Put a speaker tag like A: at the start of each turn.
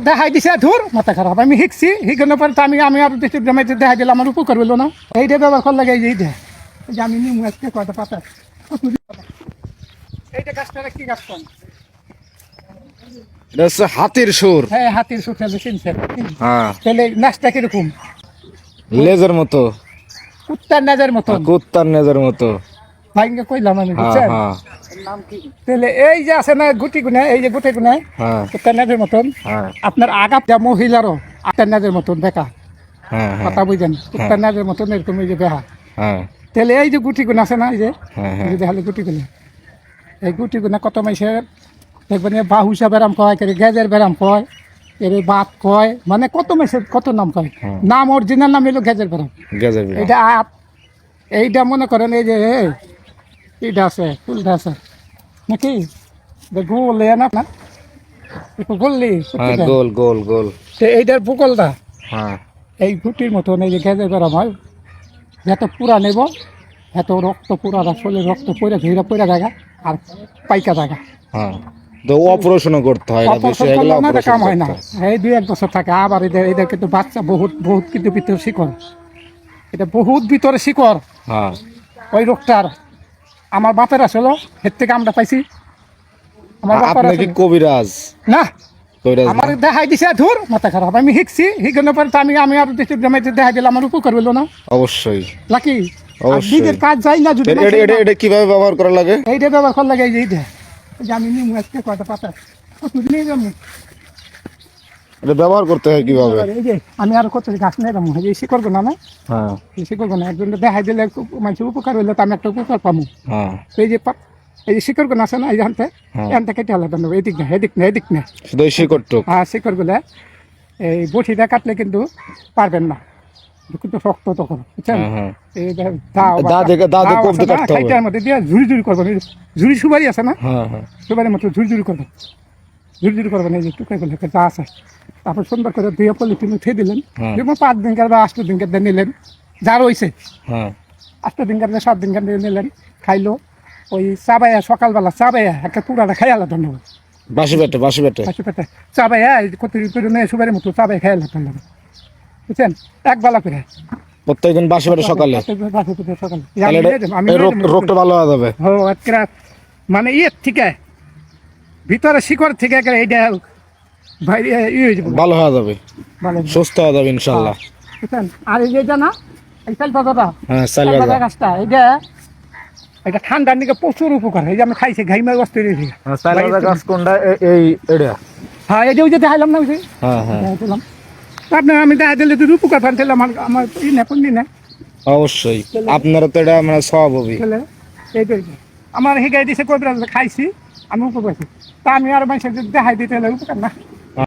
A: দেখাই দিছে ধুর মাথা খারাপ আমি শিখছি শিখানোর পরে তো আমি আর দেখাই দিলাম আমার উপকার হইলো না এইটা ব্যবহার করার লাগে এই যে আমি নিমু আজকে কয়টা পাতা এইটা গাছটা কি গাছ কোন
B: এটা হচ্ছে হাতির সুর।
A: হ্যাঁ হাতির সুর খেলে চিনছেন
B: হ্যাঁ
A: তাহলে নাচটা কিরকম
B: লেজের মতো,
A: কুত্তার নাজের মতো
B: কুত্তার লেজের মতো।
A: ভাইকে কইলাম আমি
B: হ্যাঁ
A: বুঝছেন
B: হ্যাঁ
A: তাহলে এই যে আছে না গুটি গুনে এই যে গুটি গুনে
B: হ্যাঁ
A: কুত্তার নাজের মতন
B: হ্যাঁ
A: আপনার আগা মহিলারও কুত্তার নাজের মতন দেখা
B: হ্যাঁ
A: কথা বুঝেন কুত্তার নাজের মতন এরকম এই যে বেহা
B: হ্যাঁ
A: তাহলে এই যে গুটি গুণ আছে না এই যে
B: হ্যাঁ
A: দেখালে গুটি গুনে এই গুটি গুনে কত মাইসে দেখবেন বাহুসা ব্যারাম কয় কেরে গেজের ব্যারাম কয় এর বাত কয় মানে কত মাইসে কত নাম কয় নাম অরিজিনাল নাম হলো গেজের ব্যারাম
B: গেজের
A: এইটা এইটা মনে করেন এই যে এইটা আছে ফুলটা আছে নাকি গোল না না একটু গোললি
B: হ্যাঁ গোল গোল গোল
A: এইটার বুকলটা
B: হ্যাঁ
A: এই গুটির মতন এই যে গেজের ব্যারাম হয় যত পুরা নেব এত রক্ত পুরা শরীরে রক্ত পড়ে ধীরে পড়ে জায়গা আর পাইকা জায়গা
B: হ্যাঁ তো অপারেশনও করতে হয় না বেশি এগুলো
A: কাম হয় না এই 2-1 বছর থাকে আবার এদের কিন্তু বাচ্চা বহুত বহুত কিন্তু ভিতরে শিকড় এটা বহুত ভিতরে শিকড়
B: হ্যাঁ
A: ওই রোগটার আমার বাপের আসলো এর থেকে আমরা পাইছি আমার বাপের
B: আপনি কি কবিরাজ?
A: না
B: কবিরাজ
A: আমার দেখাই দিছে ধুর মাথা খারাপ আমি শিখছি শিখানোর পরে তো আমি আর দেখাই দিলাম আমার উপকার হইলো না
B: অবশ্যই
A: লাকি
B: অবশ্যই।
A: নিজের কাজ যাই না যদি
B: এটা কিভাবে ব্যবহার করা লাগে?
A: এইটা ব্যবহার করার লাগে এই যে এইটা যে আমি নিমু আজকে কয়টা পাতা নিয়ে যাবো
B: এটা ব্যবহার করতে হয় কিভাবে?
A: এই যে আমি আর কত গাছ নিয়ে যাবো এই শিকড় না না
B: হ্যাঁ
A: এই শিকড় না একজন দেখাই দিলে মানুষের উপকার হইলে তো আমি একটা উপকার পাবো
B: হ্যাঁ
A: এই যে শিকড় গুলো আছে না এই জানতে এনটা কেটে আলাদা নেবো এদিক না এদিক না এদিক না
B: শুধু ওই শিকড়টুক।
A: হ্যাঁ শিকড় গুলো এই বটিটা কাটলে কিন্তু পারবেন না কিন্তু শক্ত তখন বুঝছেন
B: হ্যাঁ
A: এই
B: দাঁতে কবজি কাটতে হবে।
A: খাইটার মধ্যে দিয়ে ঝুড়ি ঝুড়ি করবেন ঝুড়ি সুবারি আছে না
B: হ্যাঁ হ্যাঁ
A: সুবারির মতো ঝুড়ি ঝুড়ি করবেন ঝুড়ি ঝুড়ি করবেন এই যে টুকরা করলে যা আছে তারপর সুন্দর করে ধুয়ে পলিথিন উঠে দিলেন যেমন 5 দিনকার বা 8 দিনকার দিয়ে নিলেন যা রয়েছে
B: হ্যাঁ
A: 8 দিনকার 7 দিনকার দিয়ে নিলেন খাইলো ওই চাবাইয়া সকালবেলা চাবাইয়া একটা পুরাটা খাই আলাদা ধন্যবাদ
B: বাসি পেটে
A: পাশে পেটে চাবাইয়া কত সুবারের মতো চাবাই খাই আলাদা ধন্যবাদ বুঝছেন এক বেলা করে
B: প্রত্যেকদিন বাসি পেটে সকালে তাহলে রোগটা ভালো হয়ে যাবে।
A: মানে থেকে ভিতরে শিকড় থেকে এইটা
B: ভালো হয়ে যাবে, সুস্থ হয়ে যাবে ইনশাল্লাহ।
A: বুঝছেন আর এই যে না এই চালপাতাটা
B: হ্যাঁ চালপাতা
A: গাছটা এটা ঠান্ডার দিকে প্রচুর উপকার এই যে আমি খাইছি ঘাইমার গাছ তৈরি হয়েছে
B: চালপাতা গাছ কোনটা? এই এটা
A: হ্যাঁ এই যে ওই যে দেখাইলাম না বুঝি
B: হ্যাঁ হ্যাঁ
A: দিলাম আপনার আমি দেখা দিলে যদি উপকার পান তাহলে আমার ই না কোন দিন
B: অবশ্যই আপনারা তো এটা মানে সব হবে
A: এইটাই আমার হিগাই দিছে কবিরাজ খাইছি আমি উপকার তা আমি আর মানুষের দেখাই দিতে হলে উপকার না।